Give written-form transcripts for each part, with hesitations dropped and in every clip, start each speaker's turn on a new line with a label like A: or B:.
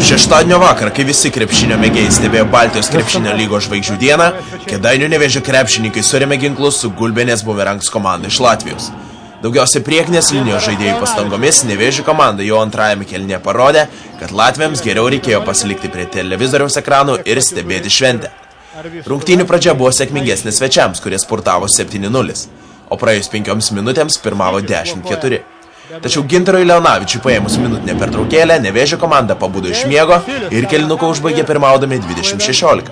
A: Šeštadienio vakarą, kai visi krepšinio mėgėjai stebėjo Baltijos krepšinio lygos žvaigždžių dieną, Kėdainių Nevėžio krepšininkai surėmė ginklus su Gulbenės Bumerangs komanda iš Latvijos. Daugiausiai priekinės linijos žaidėjų pastangomis Nevėžio komanda jau antrajame kėlinyje parodė, kad latviams geriau reikėjo pasilikti prie televizoriaus ekranų ir stebėti šventę. Rungtynių pradžia buvo sėkmingesnė svečiams, kurie spurtavo 7-0, o praėjus 5 minutėms pirmavo 10-4. Tačiau Gintarui Leonavičiui paėmus minutinę pertraukėlę, Nevėžio komanda pabudo iš miego ir kėlinuką užbaigė pirmaudami 20-16.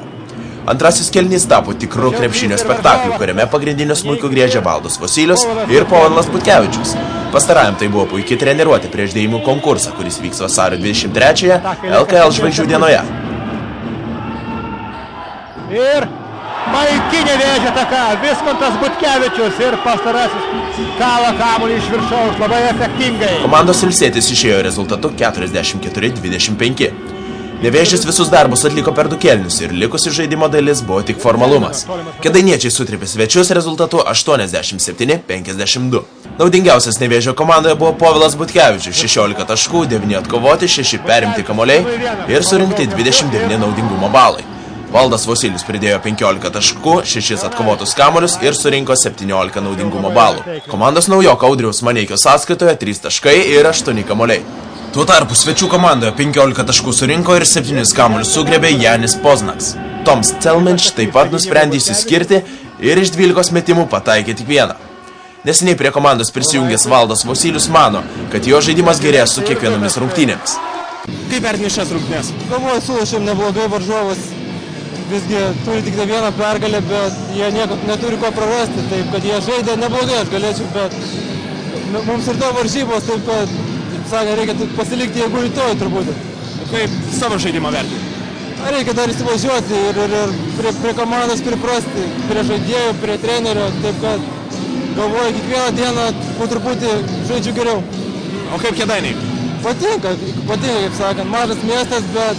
A: Antrasis kėlinys tapo tikru krepšinio spektakliu, kuriame pagrindiniu smuiku griežė Valdas Vosylius ir Povilas Butkevičius. Pastarajam tai buvo puikiai treniruoti prieš dėjimų konkursą, kuris vyks vasario 23-ąją LKL žvaigždžių dienoje.
B: Ir maikinė Nevėžio ataka, Vismantas Butkevičius ir pastarasis kala kamuolį iš viršaus labai efektingai.
A: Komandos ilsėtis išėjo rezultatu 44-25. Nevėžis visus darbus atliko per 2 kėlinius ir likusi žaidimo dalis buvo tik formalumas. Kėdainiečiai sutrėpė svečius rezultatu 87-52. Naudingiausias Nevėžio komandoje buvo Povilas Butkevičius, 16 taškų, 9 atkovoti, 6 perimti kamuoliai ir surinkti 29 naudingumo balai. Valdas Vosylius pridėjo 15 taškų, 6 atkovotus kamuolius ir surinko 17 naudingumo balų. Komandos naujoko Audriaus Maneikio sąskaitoje 3 taškai ir 8 kamuoliai. Tuo tarpu svečių komandoje 15 taškų surinko ir 7 kamuolius sugrebė Janis Poznaks. Toms Celmenš taip pat nusprendė išsiskirti ir iš 12 metimų pataikė tik 1. Neseniai prie komandos prisijungęs Valdas Vosylius mano, kad jo žaidimas gerėja su kiekvienomis rungtynėmis.
B: Kaip vertini šias rungtynes?
C: Galvoju, sulašėm neblogai varžovas. Visgi turi tik vieną pergalę, bet jie neturi ko prarasti, taip kad jie žaidė neblogai, aš galėčiau, bet mums ir to varžybos, taip kad, sakė, reikia pasilikti jėgų rytoj turbūt.
B: Kaip savo žaidimą vertini?
C: Reikia dar įsivažiuoti ir prie komandos priprasti, prie žaidėjų, prie trenerio, taip kad galvoju, kiekvieną dieną po truputį žaidžiu geriau.
B: O kaip Kėdainiai?
C: Patinka, kaip sakant, mažas miestas, bet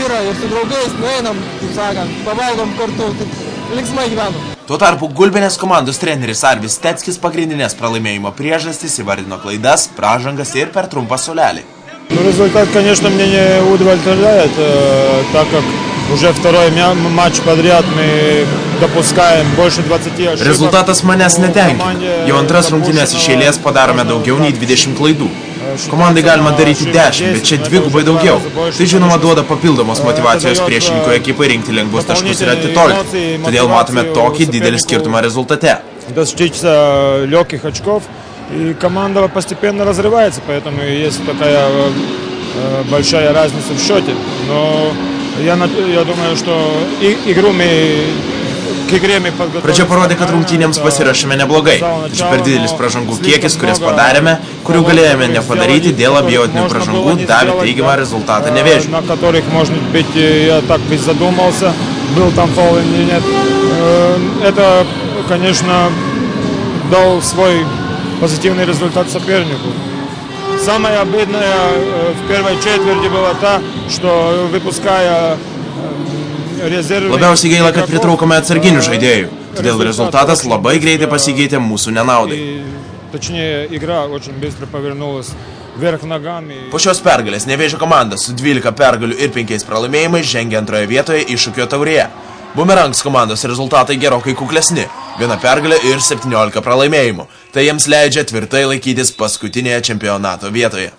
C: yra ir su draugais nueinam, kaip sakant, pavalgom kartu, taip linksmai gyvenam.
A: Tuo tarpu Gulbenės komandos treneris Arvis Steckis pagrindinės pralaimėjimo priežastis įvardino klaidas, pražangas ir per trumpą suolelį.
D: Результат, конечно, мне не удовлетворяет, так как уже второй матч подряд мы допускаем больше 20 ошибок.
A: Rezultatas manęs netenkina. Jau antras rungtynes iš eilės padarome daugiau nei 20 klaidų. Komandai galima daryti 10, bet čia dvigubai daugiau. Tai žinoma duoda papildomos motivacijos priešininkų ekipai rinkti lengvus taškus ir atitolti. Todėl matome tokį didelį skirtumą rezultate.
D: Достичься легких очков, и команда постепенно разрывается, поэтому есть такая большая разница в счете. Но я думаю, что игру мы к игре мы подготовились.
A: Pradžia parodė, kad rungtynėms pasirašėme neblogai. Tačiau per didelis pražangų kiekis, kurias padarėme, kurių galėjome nepadaryti dėl abejotinių pražangų, davė teigiamą rezultatą Nevėžiui.
D: На которых, может быть, я так бы задумался, был там фаул или нет. Это, конечно, дал свой позитивный результат сопернику. Самое обидное в первой четверти было то, что выпуская резервы...
A: Labiausiai gaila, kad pritraukome atsarginių žaidėjų, todėl rezultatas labai greitai pasikeitė mūsų nenaudai.
D: Точнее, игра очень быстро повернулась вверх ногами.
A: Po šios pergalės Nevėžio komanda su 12 pergalių ir 5 pralaimėjimais žengia antroje vietoje iššūkio taurėje. Bumerangs komandos rezultatai gerokai kuklesni – 1 pergalė ir 17 pralaimėjimų. Tai jiems leidžia tvirtai laikytis paskutinėje čempionato vietoje.